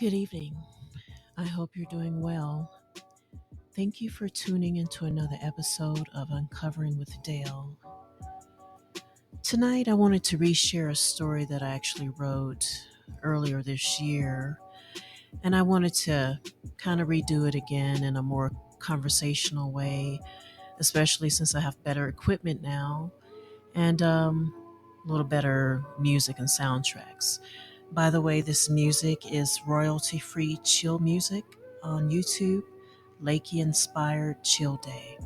Good evening. I hope you're doing well. Thank you for tuning into another episode of Uncovering with Dale. Tonight, I wanted to reshare a story that I actually wrote earlier this year, and I wanted to kind of redo it again in a more conversational way, especially since I have better equipment now and a little better music and soundtracks. By the way, this music is royalty free chill music on YouTube, Lakey Inspired Chill Day.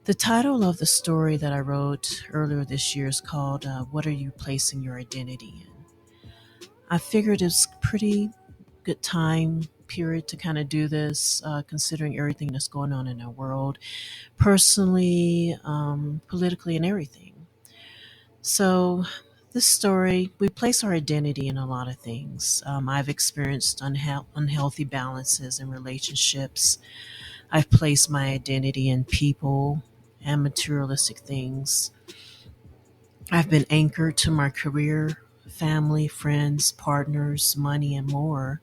The title of the story that I wrote earlier this year is called What Are You Placing Your Identity In? I figured it's pretty good time period to kind of do this, considering everything that's going on in our world, personally, politically, and everything. So, this story, we place our identity in a lot of things. I've experienced unhealthy balances in relationships. I've placed my identity in people and materialistic things. I've been anchored to my career, family, friends, partners, money, and more.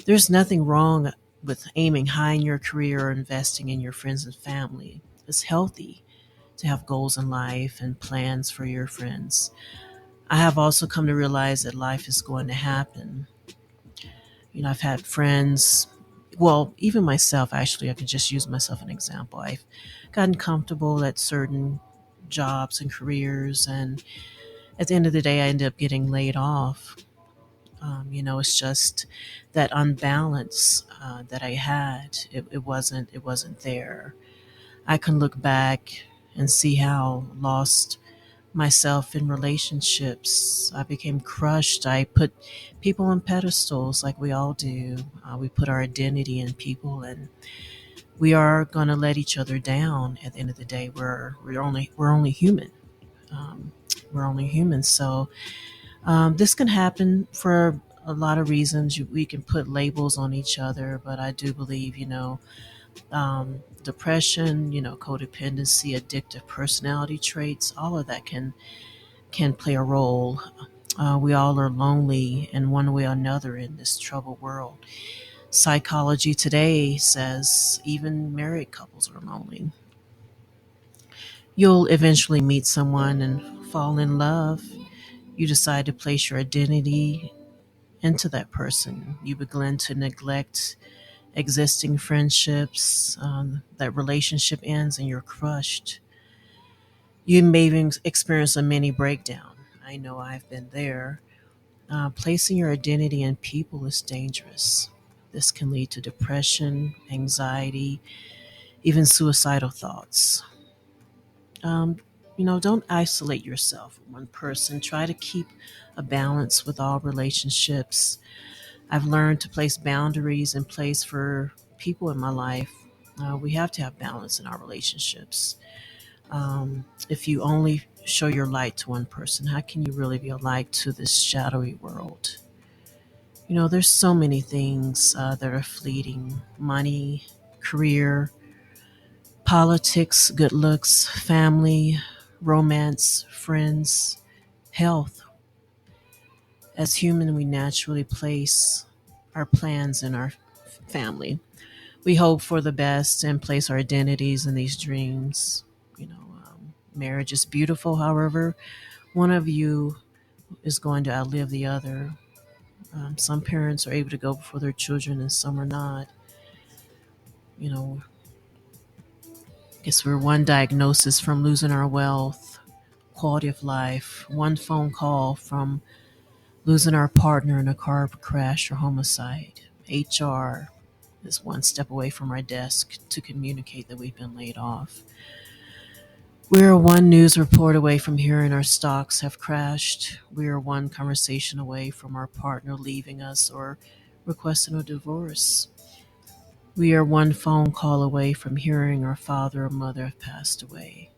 There's nothing wrong with aiming high in your career or investing in your friends and family. It's healthy to have goals in life and plans for your friends. I have also come to realize that life is going to happen. I've had friends, well, even myself, actually, I can just use myself an example. I've gotten comfortable at certain jobs and careers, and at the end of the day, I ended up getting laid off. It's just that unbalance that I had. It wasn't there. I can look back and see how lost myself in relationships. I became crushed. I put people on pedestals like we all do. We put our identity in people, and we are going to let each other down. At the end of the day, we're only human. Um, we're only human. So this can happen for a lot of reasons. We can put labels on each other, but I do believe, depression, codependency, addictive personality traits, all of that can play a role. We all are lonely in one way or another in this troubled world. Psychology today says even married couples are lonely. You'll eventually meet someone and fall in love. You decide to place your identity into that person. You begin to neglect existing friendships. That relationship ends and you're crushed. You may even experience a mini breakdown. I know I've been there. Placing your identity in people is dangerous. This can lead to depression, anxiety, even suicidal thoughts. Um, don't isolate yourself with one person. Try to keep a balance with all relationships. I've learned to place boundaries in place for people in my life. We have to have balance in our relationships. If you only show your light to one person, how can you really be a light to this shadowy world? There's so many things that are fleeting: money, career, politics, good looks, family, romance, friends, health. As human, we naturally place our plans in our family. We hope for the best and place our identities in these dreams. Marriage is beautiful, however, one of you is going to outlive the other. Some parents are able to go before their children and some are not. You know, I guess we're one diagnosis from losing our wealth, quality of life, one phone call from losing our partner in a car crash or homicide. HR is one step away from our desk to communicate that we've been laid off. We're one news report away from hearing our stocks have crashed. We are one conversation away from our partner leaving us or requesting a divorce. We are one phone call away from hearing our father or mother have passed away.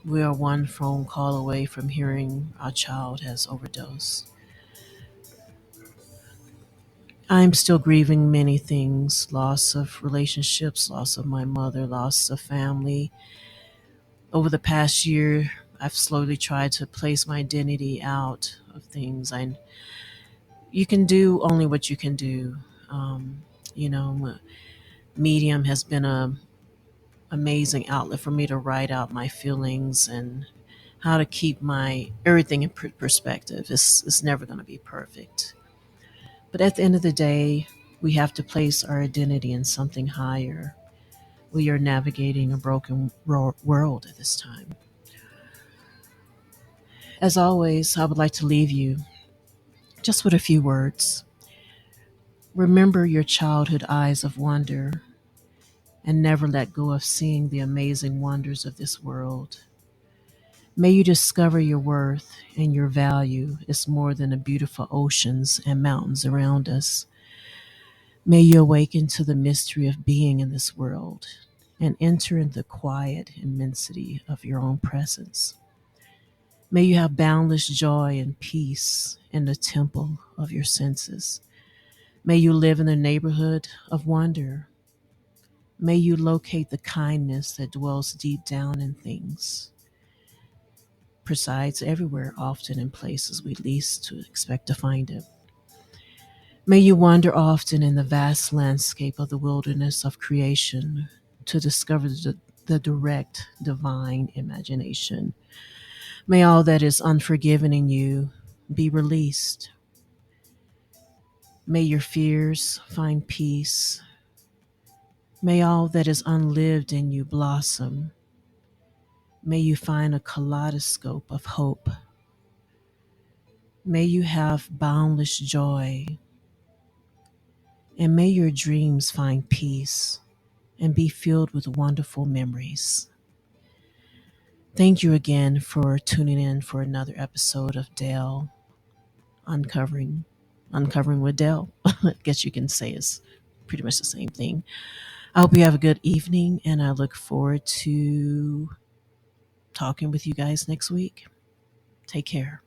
We are one phone call away from hearing our child has overdosed. I'm still grieving many things: loss of relationships, loss of my mother, loss of family. Over the past year, I've slowly tried to place my identity out of things. you can do only what you can do. Um, you know, Medium has been a amazing outlet for me to write out my feelings and how to keep my everything in perspective. It's never going to be perfect, but at the end of the day, we have to place our identity in something higher. We are navigating a broken world at this time. As always, I would like to leave you just with a few words. Remember your childhood eyes of wonder and never let go of seeing the amazing wonders of this world. May you discover your worth and your value is more than the beautiful oceans and mountains around us. May you awaken to the mystery of being in this world and enter in the quiet immensity of your own presence. May you have boundless joy and peace in the temple of your senses. May you live in the neighborhood of wonder. May you locate the kindness that dwells deep down in things, presides everywhere, often in places we least to expect to find it. May you wander often in the vast landscape of the wilderness of creation to discover the direct divine imagination. May all that is unforgiven in you be released. May your fears find peace. May all that is unlived in you blossom. May you find a kaleidoscope of hope. May you have boundless joy, and may your dreams find peace and be filled with wonderful memories. Thank you again for tuning in for another episode of Dale Uncovering Uncovering with Dale. I guess you can say it's pretty much the same thing. I hope you have a good evening, and I look forward to talking with you guys next week. Take care.